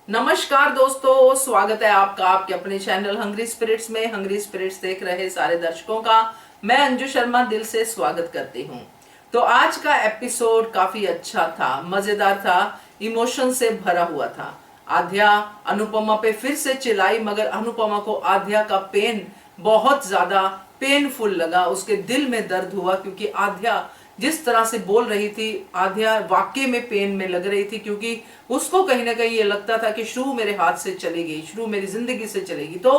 नमस्कार दोस्तों, स्वागत है आपका आपके अपने चैनल हंग्री स्पिरिट्स में। हंग्री स्पिरिट्स देख रहे सारे दर्शकों का मैं अंजू शर्मा दिल से स्वागत करती हूँ। तो आज का एपिसोड काफी अच्छा था, मजेदार था, इमोशन से भरा हुआ था। आध्या अनुपमा पे फिर से चिल्लाई, मगर अनुपमा को आध्या का पेन बहुत ज्यादा पेनफुल लगा। उसके दिल में दर्द हुआ क्योंकि आध्या जिस तरह से बोल रही थी, आध्या वाकई में पेन में लग रही थी, क्योंकि उसको कहीं ना कहीं ये लगता था कि शुरू मेरे हाथ से चली गई, शुरू मेरी जिंदगी से चलेगी। तो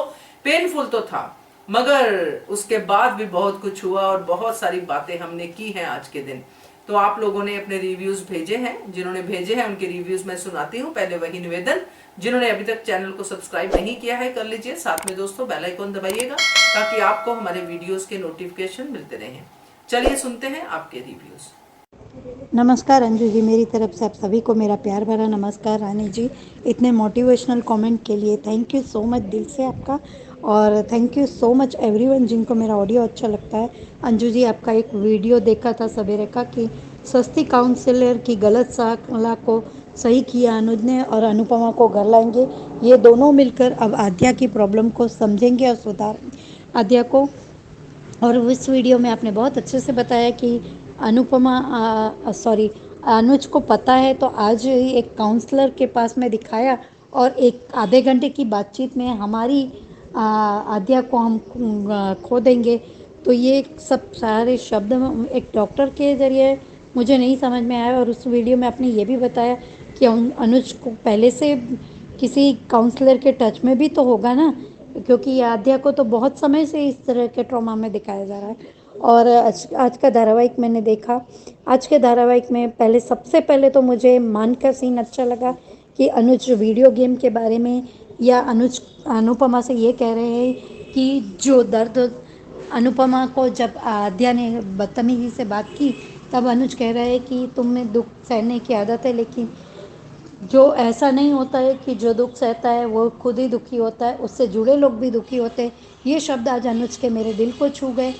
पेनफुल तो था, मगर उसके बाद भी बहुत कुछ हुआ और बहुत सारी बातें हमने की हैं आज के दिन। तो आप लोगों ने अपने रिव्यूज भेजे हैं, जिन्होंने भेजे हैं उनके रिव्यूज मैं सुनाती हूँ। पहले वही निवेदन, जिन्होंने अभी तक चैनल को सब्सक्राइब नहीं किया है कर लीजिए, साथ में दोस्तों बेल आइकन दबाइएगा ताकि आपको हमारे वीडियोस के नोटिफिकेशन मिलते रहें। चलिए सुनते हैं आपके रिव्यूज। नमस्कार अंजू जी, मेरी तरफ से आप सभी को मेरा प्यार भरा नमस्कार। रानी जी, इतने मोटिवेशनल कमेंट के लिए थैंक यू सो मच दिल से आपका। और thank you so much everyone जिनको मेरा ऑडियो अच्छा लगता है। अंजू जी, आपका एक वीडियो देखा था सवेरे का कि सस्ती काउंसलर की गलत सलाह को सही किया अनुज ने और अनुपमा को घर लाएंगे। ये दोनों मिलकर अब आद्या की प्रॉब्लम को समझेंगे और सुधार आद्या को। और उस वीडियो में आपने बहुत अच्छे से बताया कि अनुपमा सॉरी अनुज को पता है, तो आज ही एक काउंसलर के पास में दिखाया और एक आधे घंटे की बातचीत में हमारी आद्या को हम खो देंगे। तो ये सब सारे शब्द एक डॉक्टर के ज़रिए मुझे नहीं समझ में आया। और उस वीडियो में आपने ये भी बताया कि अनुज को पहले से किसी काउंसलर के टच में भी तो होगा ना, क्योंकि आद्या को तो बहुत समय से इस तरह के ट्रॉमा में दिखाया जा रहा है। और आज का धारावाहिक मैंने देखा। आज के धारावाहिक में सबसे पहले तो मुझे मान का सीन अच्छा लगा कि अनुज वीडियो गेम के बारे में, या अनुज अनुपमा से ये कह रहे हैं कि जो दर्द अनुपमा को जब आद्या ने बदतमीजी से बात की, तब अनुज कह रहा है कि तुम्हें दुख सहने की आदत है, लेकिन जो ऐसा नहीं होता है कि जो दुख सहता है वो खुद ही दुखी होता है, उससे जुड़े लोग भी दुखी होते हैं। ये शब्द आज अनुज के मेरे दिल को छू गए।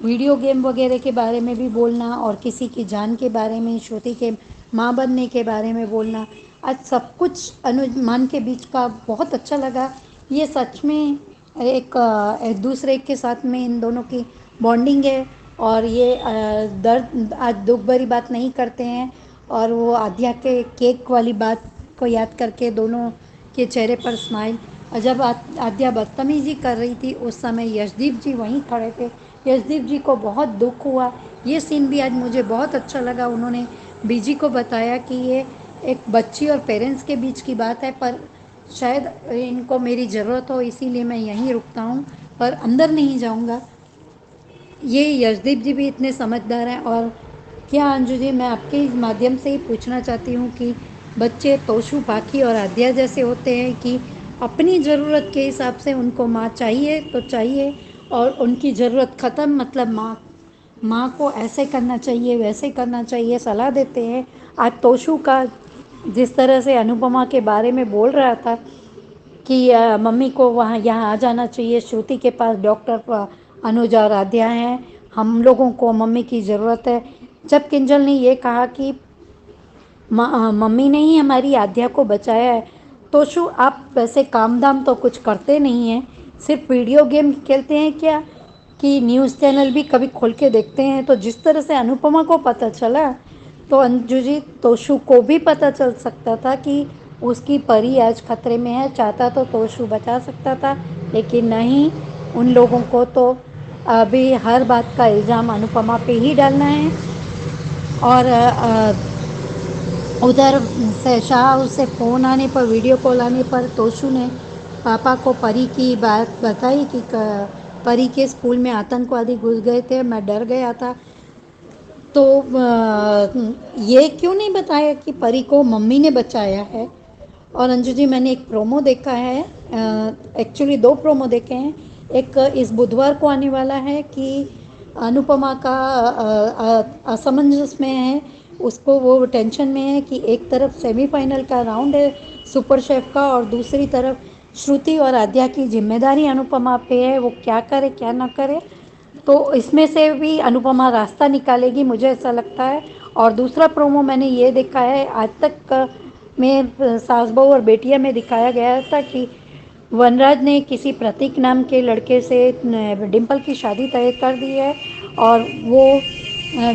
वीडियो गेम वगैरह के बारे में भी बोलना और किसी की जान के बारे में, श्रुति के माँ बनने के बारे में बोलना, आज सब कुछ अनुज मान के बीच का बहुत अच्छा लगा। ये सच में एक दूसरे के साथ में इन दोनों की बॉन्डिंग है। और ये दर्द आज दुख भरी बात नहीं करते हैं। और वो आद्या के केक वाली बात को याद करके दोनों के चेहरे पर स्माइल। और जब आद्या बदतमीजी कर रही थी उस समय यशदीप जी वहीं खड़े थे। यशदीप जी को बहुत दुख हुआ। ये सीन भी आज मुझे बहुत अच्छा लगा। उन्होंने बीजी को बताया कि ये एक बच्ची और पेरेंट्स के बीच की बात है, पर शायद इनको मेरी ज़रूरत हो, इसीलिए मैं यहीं रुकता हूँ, पर अंदर नहीं जाऊँगा। ये यशदीप जी भी इतने समझदार हैं। और क्या अंजू जी, मैं आपके इस माध्यम से ही पूछना चाहती हूँ कि बच्चे तोशु पाखी और आद्या जैसे होते हैं कि अपनी ज़रूरत के हिसाब से उनको माँ चाहिए तो चाहिए, और उनकी ज़रूरत ख़त्म मतलब माँ माँ को ऐसे करना चाहिए, वैसे करना चाहिए, सलाह देते हैं। आज तोशु का जिस तरह से अनुपमा के बारे में बोल रहा था कि मम्मी को वहाँ यहाँ आ जाना चाहिए, श्रुति के पास डॉक्टर अनुज और आद्या हैं, हम लोगों को मम्मी की ज़रूरत है। जब किंजल ने ये कहा कि मम्मी ने ही हमारी आद्या को बचाया है, तो शु आप वैसे काम दाम तो कुछ करते नहीं हैं, सिर्फ वीडियो गेम खेलते हैं क्या, कि न्यूज़ चैनल भी कभी खोल के देखते हैं? तो जिस तरह से अनुपमा को पता चला, तो अंजू जी तोशु को भी पता चल सकता था कि उसकी परी आज खतरे में है। चाहता तो तोशु बचा सकता था, लेकिन नहीं, उन लोगों को तो अभी हर बात का इल्ज़ाम अनुपमा पे ही डालना है। और उधर से शाह से फ़ोन आने पर, वीडियो कॉल आने पर तोशु ने पापा को परी की बात बताई कि परी के स्कूल में आतंकवादी घुस गए थे, मैं डर गया था। तो ये क्यों नहीं बताया कि परी को मम्मी ने बचाया है? और अंजू जी, मैंने एक प्रोमो देखा है, एक्चुअली दो प्रोमो देखे हैं। एक इस बुधवार को आने वाला है कि अनुपमा का असमंजस में है, उसको वो टेंशन में है कि एक तरफ सेमीफाइनल का राउंड है सुपर शेफ का, और दूसरी तरफ श्रुति और आद्या की जिम्मेदारी अनुपमा पे है, वो क्या करे क्या ना करे। तो इसमें से भी अनुपमा रास्ता निकालेगी, मुझे ऐसा लगता है। और दूसरा प्रोमो मैंने ये देखा है, आज तक में सास बहू और बेटिया में दिखाया गया था कि वनराज ने किसी प्रतीक नाम के लड़के से डिम्पल की शादी तय कर दी है और वो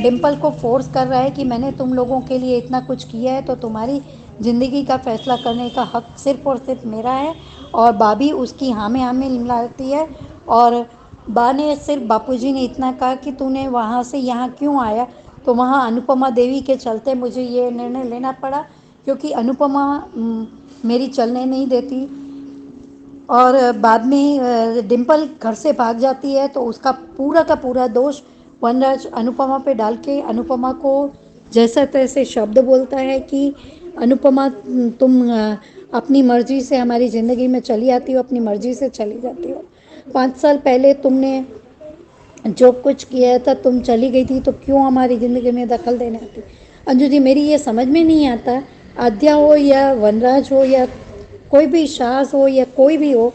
डिम्पल को फोर्स कर रहा है कि मैंने तुम लोगों के लिए इतना कुछ किया है तो तुम्हारी ज़िंदगी का फैसला करने का हक सिर्फ और सिर्फ मेरा है। और बा भी उसकी हाँ में मिलाती है और बा ने सिर्फ बापूजी ने इतना कहा कि तूने वहाँ से यहाँ क्यों आया, तो वहाँ अनुपमा देवी के चलते मुझे ये निर्णय लेना पड़ा क्योंकि अनुपमा मेरी चलने नहीं देती। और बाद में डिम्पल घर से भाग जाती है तो उसका पूरा का पूरा दोष वनराज अनुपमा पे डाल के अनुपमा को जैसा तैसे शब्द बोलता है कि अनुपमा तुम अपनी मर्जी से हमारी ज़िंदगी में चली आती हो, अपनी मर्जी से चली जाती हो। 5 साल पहले तुमने जो कुछ किया था, तुम चली गई थी तो क्यों हमारी ज़िंदगी में दखल देने आती। अंजू जी, मेरी ये समझ में नहीं आता, आद्या हो या वनराज हो या कोई भी सास हो या कोई भी हो,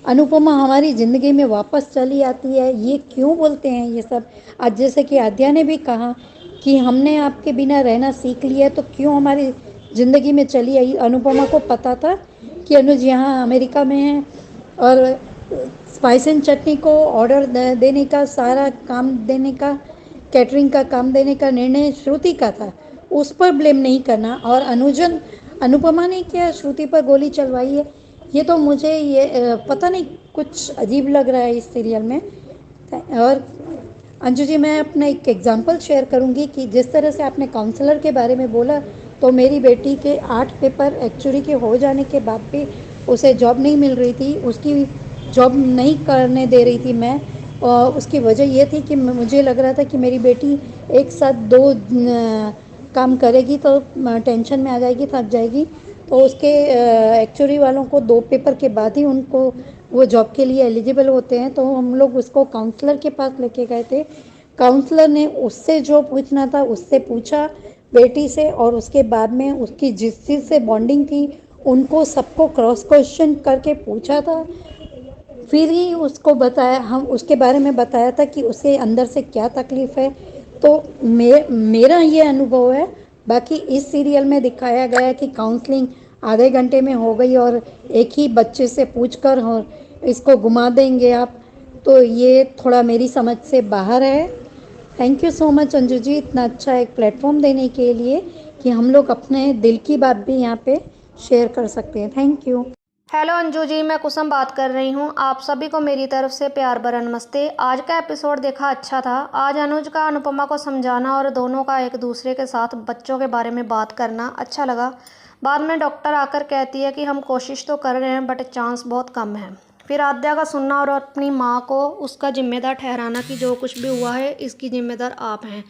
अनुपमा हमारी ज़िंदगी में वापस चली आती है, ये क्यों बोलते हैं ये सब। आज जैसे कि आद्या ने भी कहा कि हमने आपके बिना रहना सीख लिया तो क्यों हमारी ज़िंदगी में चली आई। अनुपमा को पता था कि अनुज यहाँ अमेरिका में है और स्पाइस एंड चटनी को ऑर्डर देने का, सारा काम देने का, कैटरिंग का काम देने का निर्णय श्रुति का था, उस पर ब्लेम नहीं करना। और अनुपमा ने क्या श्रुति पर गोली चलवाई है, ये तो मुझे ये पता नहीं कुछ अजीब लग रहा है इस सीरियल में। और अंजू जी, मैं अपना एक एग्जांपल शेयर करूंगी कि जिस तरह से आपने काउंसलर के बारे में बोला, तो मेरी बेटी के 8 पेपर एक्चुअली के हो जाने के बाद भी उसे जॉब नहीं मिल रही थी, उसकी जॉब नहीं करने दे रही थी मैं। और उसकी वजह ये थी कि मुझे लग रहा था कि मेरी बेटी एक साथ 2 काम करेगी तो टेंशन में आ जाएगी, थक जाएगी। तो उसके एक्चुअली वालों को 2 पेपर के बाद ही उनको वो जॉब के लिए एलिजिबल होते हैं। तो हम लोग उसको काउंसलर के पास लेके गए थे। काउंसलर ने उससे जो पूछना था उससे पूछा, बेटी से, और उसके बाद में उसकी जिस चीज़ से बॉन्डिंग थी उनको सबको क्रॉस क्वेश्चन करके पूछा था। फिर ही उसको बताया, हम उसके बारे में बताया था कि उसे अंदर से क्या तकलीफ़ है। तो मेरा ये अनुभव है। बाकी इस सीरियल में दिखाया गया है कि काउंसलिंग आधे घंटे में हो गई और एक ही बच्चे से पूछकर और इसको घुमा देंगे आप, तो ये थोड़ा मेरी समझ से बाहर है। Thank you so much Anju ji, इतना अच्छा एक प्लेटफॉर्म देने के लिए कि हम लोग अपने दिल की बात भी यहाँ पे शेयर कर सकते हैं। Thank you. हेलो अंजू जी, मैं कुसुम बात कर रही हूँ। आप सभी को मेरी तरफ से प्यार भरा नमस्ते। आज का एपिसोड देखा अच्छा था। आज अनुज का अनुपमा को समझाना और दोनों का एक दूसरे के साथ बच्चों के बारे में बात करना अच्छा लगा। बाद में डॉक्टर आकर कहती है कि हम कोशिश तो कर रहे हैं बट चांस बहुत कम है। फिर आद्या का सुनना और अपनी माँ को उसका जिम्मेदार ठहराना कि जो कुछ भी हुआ है इसकी जिम्मेदार आप हैं।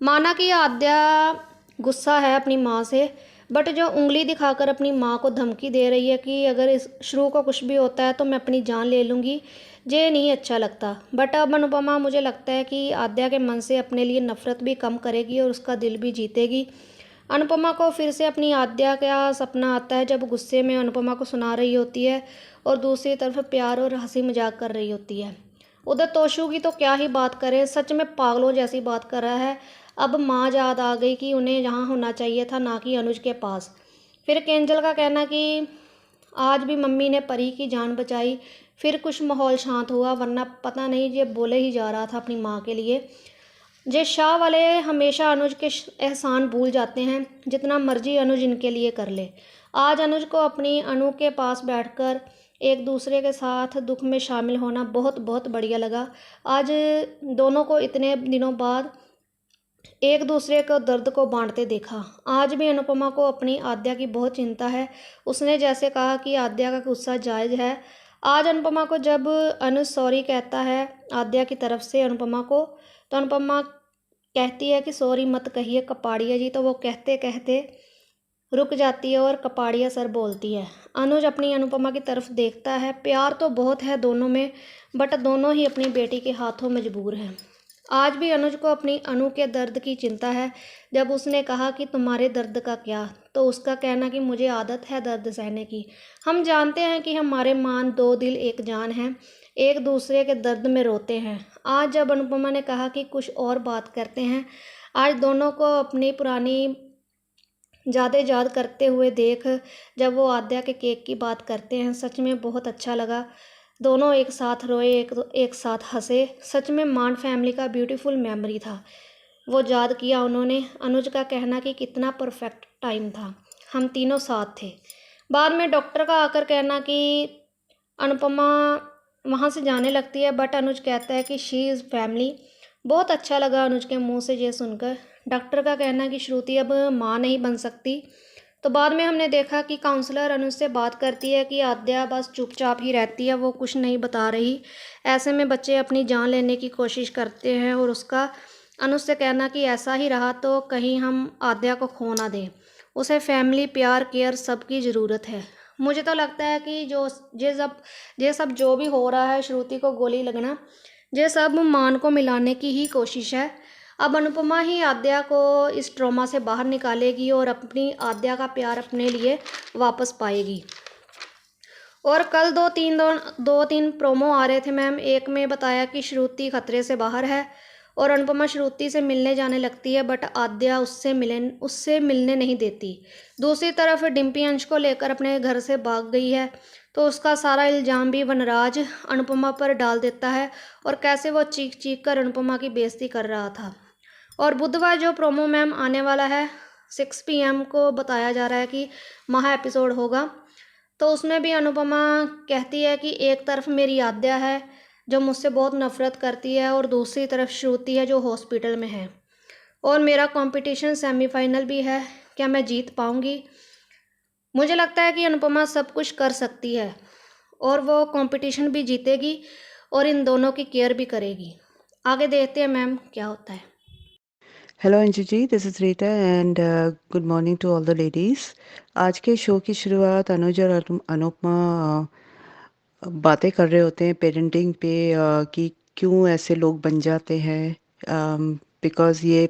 माना कि आद्या गुस्सा है अपनी माँ से, बट जो उंगली दिखाकर अपनी माँ को धमकी दे रही है कि अगर इस शुरू को कुछ भी होता है तो मैं अपनी जान ले लूँगी, ये नहीं अच्छा लगता। बट अब अनुपमा मुझे लगता है कि आद्या के मन से अपने लिए नफ़रत भी कम करेगी और उसका दिल भी जीतेगी। अनुपमा को फिर से अपनी आद्या का सपना आता है जब गुस्से में अनुपमा को सुना रही होती है और दूसरी तरफ प्यार और हंसी मजाक कर रही होती है। उधर तोशु की तो क्या ही बात करें, सच में पागलों जैसी बात कर रहा है। अब माँ याद आ गई कि उन्हें यहाँ होना चाहिए था, ना कि अनुज के पास। फिर केंजल का कहना कि आज भी मम्मी ने परी की जान बचाई। फिर कुछ माहौल शांत हुआ, वरना पता नहीं ये बोले ही जा रहा था अपनी माँ के लिए। जे शाह वाले हमेशा अनुज के एहसान भूल जाते हैं, जितना मर्जी अनुज इनके लिए कर ले। आज अनुज को अपनी अनु के पास बैठकर एक दूसरे के साथ दुख में शामिल होना बहुत बहुत बढ़िया लगा। आज दोनों को इतने दिनों बाद एक दूसरे को दर्द को बांटते देखा। आज भी अनुपमा को अपनी आद्या की बहुत चिंता है। उसने जैसे कहा कि आद्या का गुस्सा जायज़ है। आज अनुपमा को जब अनुज सॉरी कहता है आद्या की तरफ से अनुपमा को, तो अनुपमा कहती है कि सॉरी मत कहिए कपाड़िया जी, तो वो कहते कहते रुक जाती है और कपाड़िया सर बोलती है। अनुज अपनी अनुपमा की तरफ देखता है। प्यार तो बहुत है दोनों में, बट दोनों ही अपनी बेटी के हाथों मजबूर हैं। आज भी अनुज को अपनी अनु के दर्द की चिंता है। जब उसने कहा कि तुम्हारे दर्द का क्या, तो उसका कहना कि मुझे आदत है दर्द सहने की। हम जानते हैं कि हमारे मान 2 दिल 1 जान हैं, एक दूसरे के दर्द में रोते हैं। आज जब अनुपमा ने कहा कि कुछ और बात करते हैं, आज दोनों को अपनी पुरानी ज़्यादा याद करते हुए देख जब वो आद्या के केक की बात करते हैं, सच में बहुत अच्छा लगा। दोनों एक साथ रोए, एक साथ हंसे। सच में मान फैमिली का ब्यूटीफुल मेमोरी था। वो याद किया उन्होंने। अनुज का कहना कि कितना परफेक्ट टाइम था, हम तीनों साथ थे। बाद में डॉक्टर का आकर कहना कि अनुपमा वहाँ से जाने लगती है, बट अनुज कहता है कि शी इज़ फैमिली। बहुत अच्छा लगा अनुज के मुंह से ये सुनकर। डॉक्टर का कहना कि श्रुति अब माँ नहीं बन सकती। तो बाद में हमने देखा कि काउंसलर अनुज से बात करती है कि आद्या बस चुपचाप ही रहती है, वो कुछ नहीं बता रही। ऐसे में बच्चे अपनी जान लेने की कोशिश करते हैं और उसका अनुज से कहना कि ऐसा ही रहा तो कहीं हम आद्या को खो ना दें। उसे फैमिली, प्यार, केयर सबकी ज़रूरत है। मुझे तो लगता है कि ये सब जो भी हो रहा है, श्रुति को गोली लगना, ये सब मान को मिलाने की ही कोशिश है। अब अनुपमा ही आद्या को इस ट्रॉमा से बाहर निकालेगी और अपनी आद्या का प्यार अपने लिए वापस पाएगी। और कल दो तीन प्रोमो आ रहे थे मैम। एक में बताया कि श्रुति खतरे से बाहर है और अनुपमा श्रुति से मिलने जाने लगती है, बट आद्या उससे मिलने नहीं देती। दूसरी तरफ डिम्पी अंश को लेकर अपने घर से भाग गई है, तो उसका सारा इल्ज़ाम भी वनराज अनुपमा पर डाल देता है और कैसे वो चीख चीख कर अनुपमा की बेइज्जती कर रहा था। और बुधवार जो प्रोमो मैम आने वाला है 6 PM को बताया जा रहा है कि महा एपिसोड होगा। तो उसमें भी अनुपमा कहती है कि एक तरफ मेरी आद्या है जो मुझसे बहुत नफरत करती है और दूसरी तरफ श्रुति है जो हॉस्पिटल में है, और मेरा कंपटीशन सेमीफाइनल भी है, क्या मैं जीत पाऊंगी? मुझे लगता है कि अनुपमा सब कुछ कर सकती है और वो कंपटीशन भी जीतेगी और इन दोनों की केयर भी करेगी। आगे देखते हैं मैम क्या होता है। Hello Anju ji, this is Rita and good morning to all the ladies. आज के शो की शुरुआत अनुज और अनुपमा बातें कर रहे होते हैं पेरेंटिंग पे, कि क्यों ऐसे लोग बन जाते हैं। बिकॉज़ ये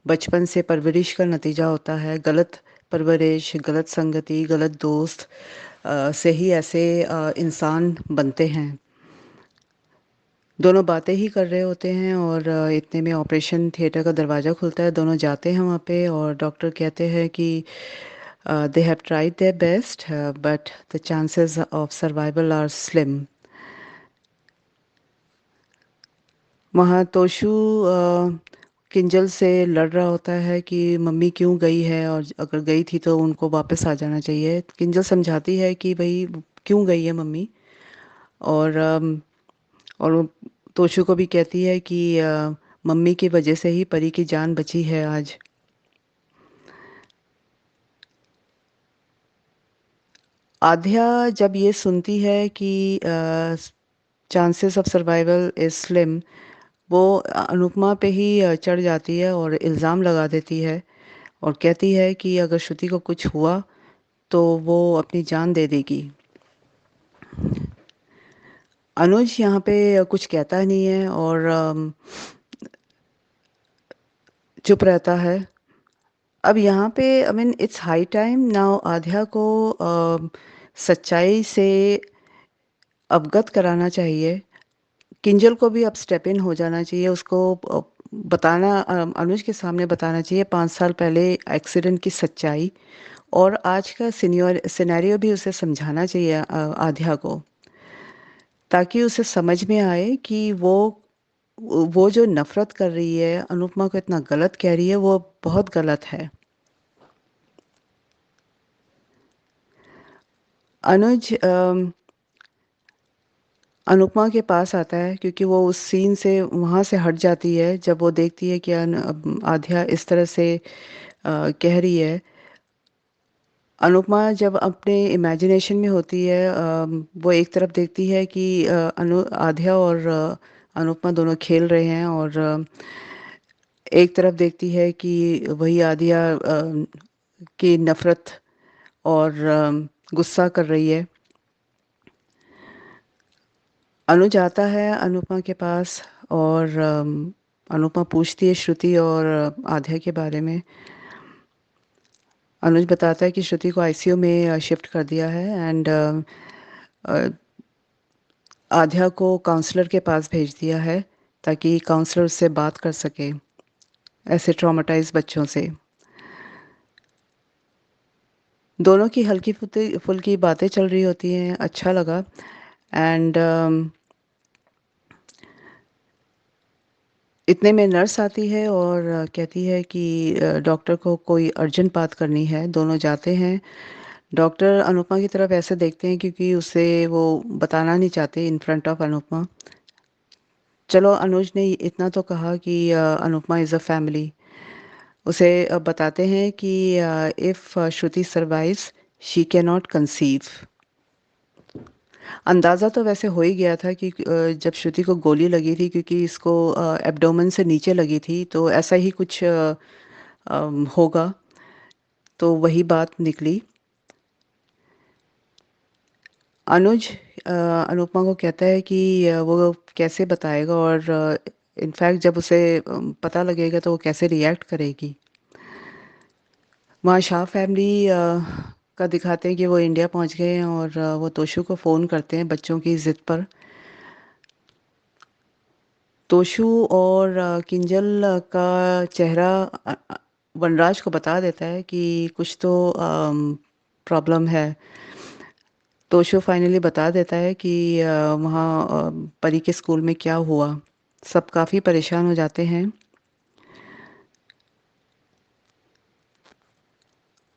बचपन से परवरिश का नतीजा होता है। गलत परवरिश, गलत संगति, गलत दोस्त से ही ऐसे इंसान बनते हैं। दोनों बातें ही कर रहे होते हैं और इतने में ऑपरेशन थिएटर का दरवाज़ा खुलता है। दोनों जाते हैं वहाँ पे और डॉक्टर कहते हैं कि they have tried their best but the chances of survival are slim. वहाँ तोशु किंजल से लड़ रहा होता है कि मम्मी क्यों गई है और अगर गई थी तो उनको वापस आ जाना चाहिए। किंजल समझाती है कि भाई क्यों गई है मम्मी, और वो तोशु को भी कहती है कि मम्मी की वजह से ही परी की जान बची है आज। आध्या जब ये सुनती है कि chances of survival is slim, वो अनुपमा पे ही चढ़ जाती है और इल्ज़ाम लगा देती है और कहती है कि अगर श्रुति को कुछ हुआ तो वो अपनी जान दे देगी। अनुज यहाँ पे कुछ कहता नहीं है और चुप रहता है। अब यहाँ पे I mean it's high time now आध्या को सच्चाई से अवगत कराना चाहिए। किंजल को भी अब स्टेप इन हो जाना चाहिए। उसको बताना, अनुज के सामने बताना चाहिए 5 साल पहले एक्सीडेंट की सच्चाई, और आज का सिनेरियो भी उसे समझाना चाहिए आध्या को, ताकि उसे समझ में आए कि वो जो नफरत कर रही है, अनुपमा को इतना गलत कह रही है, वो बहुत गलत है। अनुज अनुपमा के पास आता है क्योंकि वो उस सीन से वहाँ से हट जाती है जब वो देखती है कि आध्या इस तरह से कह रही है। अनुपमा जब अपने इमेजिनेशन में होती है, वो एक तरफ देखती है कि आध्या और अनुपमा दोनों खेल रहे हैं, और एक तरफ देखती है कि वही आध्या की नफरत और गुस्सा कर रही है। अनुज आता है अनुपमा के पास और अनुपमा पूछती है श्रुति और आध्या के बारे में। अनुज बताता है कि श्रुति को आईसीयू में शिफ्ट कर दिया है एंड आध्या को काउंसलर के पास भेज दिया है ताकि काउंसलर उससे बात कर सके ऐसे ट्रॉमेटाइज बच्चों से। दोनों की हल्की फुल्की बातें चल रही होती हैं, अच्छा लगा। एंड इतने में नर्स आती है और कहती है कि डॉक्टर को कोई अर्जेंट बात करनी है। दोनों जाते हैं। डॉक्टर अनुपमा की तरफ ऐसे देखते हैं क्योंकि उसे वो बताना नहीं चाहते इन फ्रंट ऑफ अनुपमा। चलो, अनुज ने इतना तो कहा कि अनुपमा इज़ अ फैमिली। उसे बताते हैं कि if Shruti survives she can not conceive. अंदाज़ा तो वैसे हो ही गया था कि जब श्रुति को गोली लगी थी, क्योंकि इसको एब्डोमेन से नीचे लगी थी, तो ऐसा ही कुछ होगा। तो वही बात निकली। अनुज अनुपमा को कहता है कि वो कैसे बताएगा, और इनफैक्ट जब उसे पता लगेगा तो वो कैसे रिएक्ट करेगी। वहाँ शाह फैमिली का दिखाते हैं कि वो इंडिया पहुँच गए हैं और वो तोशु को फ़ोन करते हैं बच्चों की ज़िद पर। तोशु और किंजल का चेहरा वनराज को बता देता है कि कुछ तो प्रॉब्लम है। तोशु फाइनली बता देता है कि वहाँ परी के स्कूल में क्या हुआ। सब काफ़ी परेशान हो जाते हैं।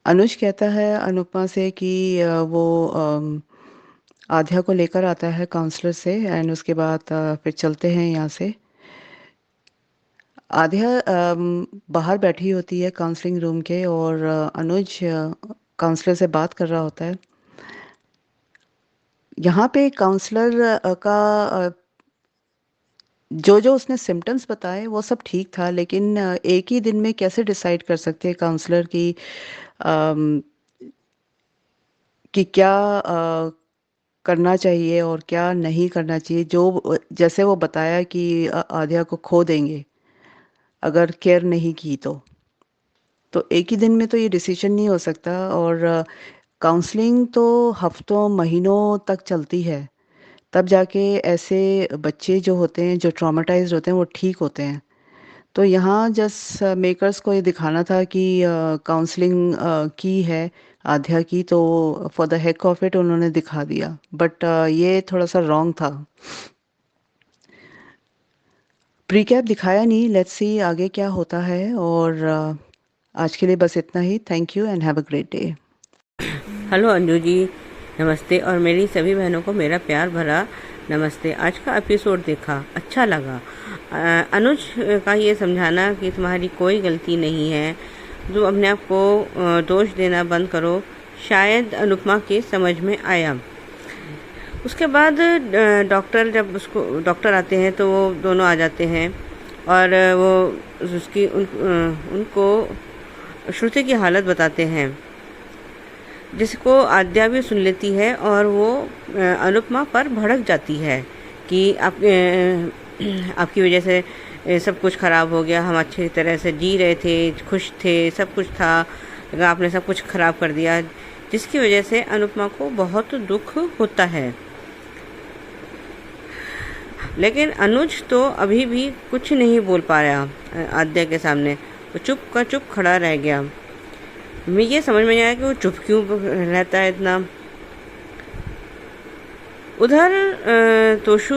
अनुज कहता है अनुपमा से कि वो आध्या को लेकर आता है काउंसलर से, एंड उसके बाद फिर चलते हैं यहाँ से। आध्या बाहर बैठी होती है काउंसलिंग रूम के, और अनुज काउंसलर से बात कर रहा होता है। यहाँ पे काउंसलर का जो जो उसने सिम्टम्स बताए वो सब ठीक था, लेकिन एक ही दिन में कैसे डिसाइड कर सकते हैं काउंसलर अम, कि क्या करना चाहिए और क्या नहीं करना चाहिए। जो जैसे वो बताया कि आध्या को खो देंगे अगर केयर नहीं की तो एक ही दिन में तो ये डिसीजन नहीं हो सकता। और काउंसलिंग तो हफ्तों महीनों तक चलती है, तब जाके ऐसे बच्चे जो होते हैं, जो ट्रॉमेटाइज्ड होते हैं, वो ठीक होते हैं। तो यहाँ जस्ट मेकर्स को ये दिखाना था कि काउंसलिंग की है आध्या की, तो for the heck of it उन्होंने दिखा दिया। बट ये थोड़ा सा रॉन्ग था। प्री कैप दिखाया नहीं। लेट्स सी आगे क्या होता है। और आज के लिए बस इतना ही। Thank you and have a great day. Hello Anju ji, नमस्ते। और मेरी सभी बहनों को मेरा प्यार भरा नमस्ते। आज का एपिसोड देखा, अच्छा लगा। अनुज का ये समझाना कि तुम्हारी कोई गलती नहीं है, तुम अपने आप को दोष देना बंद करो, शायद अनुपमा के समझ में आया। उसके बाद डॉक्टर आते हैं तो वो दोनों आ जाते हैं और वो उनको श्रुति की हालत बताते हैं, जिसको आद्या भी सुन लेती है और वो अनुपमा पर भड़क जाती है कि आपकी वजह से सब कुछ ख़राब हो गया, हम अच्छी तरह से जी रहे थे, खुश थे, सब कुछ था, आपने सब कुछ ख़राब कर दिया, जिसकी वजह से अनुपमा को बहुत दुख होता है। लेकिन अनुज तो अभी भी कुछ नहीं बोल पा रहा आद्या के सामने, वो चुप का चुप खड़ा रह गया। मैं ये समझ में नहीं आया कि वो चुप क्यों रहता है इतना। उधर तोशु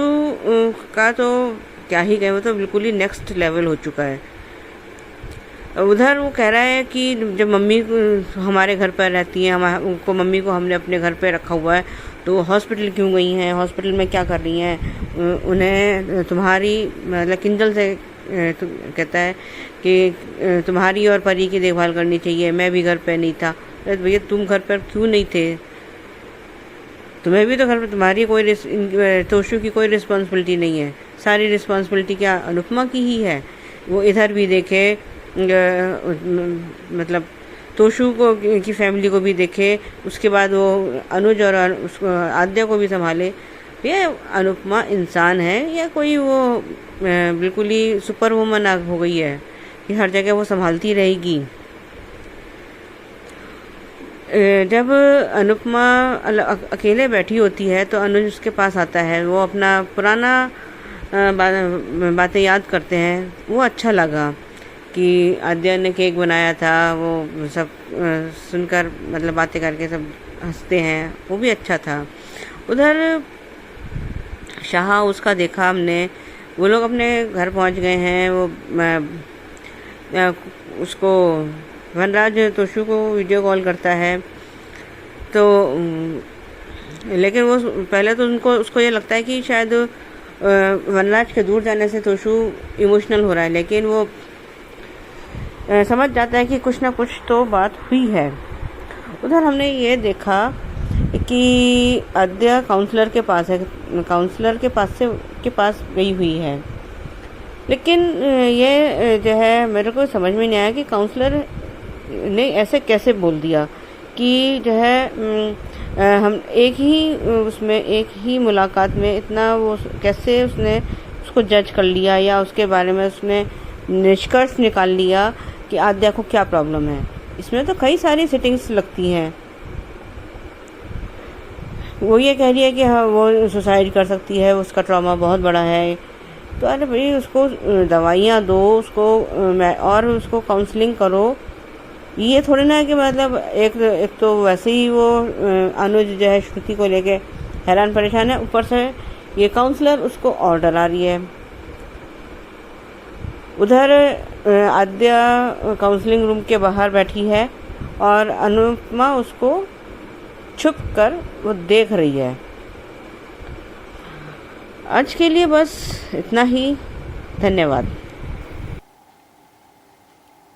का तो क्या ही कहे, वो तो बिल्कुल ही नेक्स्ट लेवल हो चुका है। उधर वो कह रहा है कि जब मम्मी हमारे घर पर रहती हैं, उनको मम्मी को हमने अपने घर पर रखा हुआ है, तो हॉस्पिटल क्यों गई हैं, हॉस्पिटल में क्या कर रही हैं, उन्हें तुम्हारी मतलब किंजल से कहता है कि तुम्हारी और परी की देखभाल करनी चाहिए, मैं भी घर पे नहीं था। अरे भैया तुम घर पर क्यों नहीं थे, तुम्हें भी तो घर पर, तुम्हारी कोई तोशु की कोई रिस्पॉन्सिबिलिटी नहीं है, सारी रिस्पॉन्सिबिलिटी क्या अनुपमा की ही है। वो इधर भी देखे, मतलब तोशु को की फैमिली को भी देखे, उसके बाद वो अनुज और आद्या को भी संभाले। ये अनुपमा इंसान है या कोई वो बिल्कुल ही सुपर वुमन हो गई है कि हर जगह वो संभालती रहेगी। जब अनुपमा अकेले बैठी होती है तो अनुज उसके पास आता है, वो अपना पुराना बातें याद करते हैं, वो अच्छा लगा। कि आद्या ने केक बनाया था, वो सब सुनकर मतलब बातें करके सब हंसते हैं, वो भी अच्छा था। उधर शाह उसका देखा हमने, वो लोग अपने घर पहुंच गए हैं। वो उसको वनराज तोशु को वीडियो कॉल करता है, तो लेकिन वो पहले तो उसको ये लगता है कि शायद वनराज के दूर जाने से तोशु इमोशनल हो रहा है, लेकिन वो समझ जाता है कि कुछ ना कुछ तो बात हुई है। उधर हमने ये देखा कि आद्या काउंसलर के पास है, काउंसलर के पास गई हुई है, लेकिन ये जो है मेरे को समझ में नहीं आया कि काउंसलर ने ऐसे कैसे बोल दिया कि जो है हम एक ही मुलाकात में इतना वो कैसे उसने उसको जज कर लिया, या उसके बारे में उसने निष्कर्ष निकाल लिया कि आद्या को क्या प्रॉब्लम है। इसमें तो कई सारी सेटिंग्स लगती हैं। वो ये कह रही है कि हाँ वो सुसाइड कर सकती है, उसका ट्रॉमा बहुत बड़ा है। तो अरे भाई उसको दवाइयाँ दो, और उसको काउंसलिंग करो। ये थोड़ी ना है कि मतलब एक तो वैसे ही वो अनुज जो है श्रुति को लेके हैरान परेशान है, ऊपर से ये काउंसलर उसको और डरा रही है। उधर आद्या काउंसलिंग रूम के बाहर बैठी है और अनुपमा उसको छुप कर वो देख रही है। आज के लिए बस इतना ही, धन्यवाद।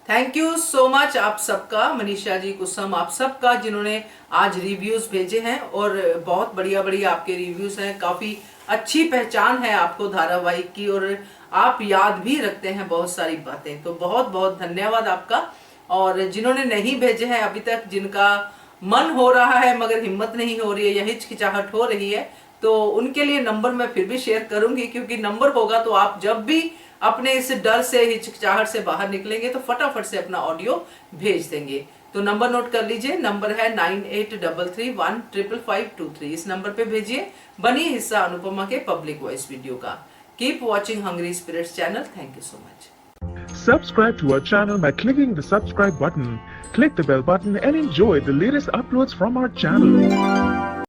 थैंक यू सो मच आप सबका, मनीषा जी, कुसुम, आप सबका जिन्होंने आज रिव्यूज भेजे हैं, और बहुत बढ़िया बढ़िया आपके रिव्यूज हैं। काफी अच्छी पहचान है आपको धारावाहिक की, और आप याद भी रखते हैं बहुत सारी बातें, तो बहुत बहुत धन्यवाद आपका। और जिन्होंने नहीं भेजे हैं अभी तक, जिनका मन हो रहा है मगर हिम्मत नहीं हो रही है या हिचकिचाहट हो रही है, तो उनके लिए नंबर मैं फिर भी शेयर करूंगी, क्योंकि नंबर होगा तो आप जब भी अपने इस डर से, हिचकिचाहट से बाहर निकलेंगे तो फटाफट से अपना ऑडियो भेज देंगे। तो नंबर नोट कर लीजिए, नंबर है 9833155523। इस नंबर पे भेजिए, बनिए हिस्सा अनुपमा के पब्लिक वॉइस वीडियो का। Keep watching hungry spirits channel. Thank you so much. Subscribe to our channel by clicking the subscribe button. Click the bell button and enjoy the latest uploads from our channel.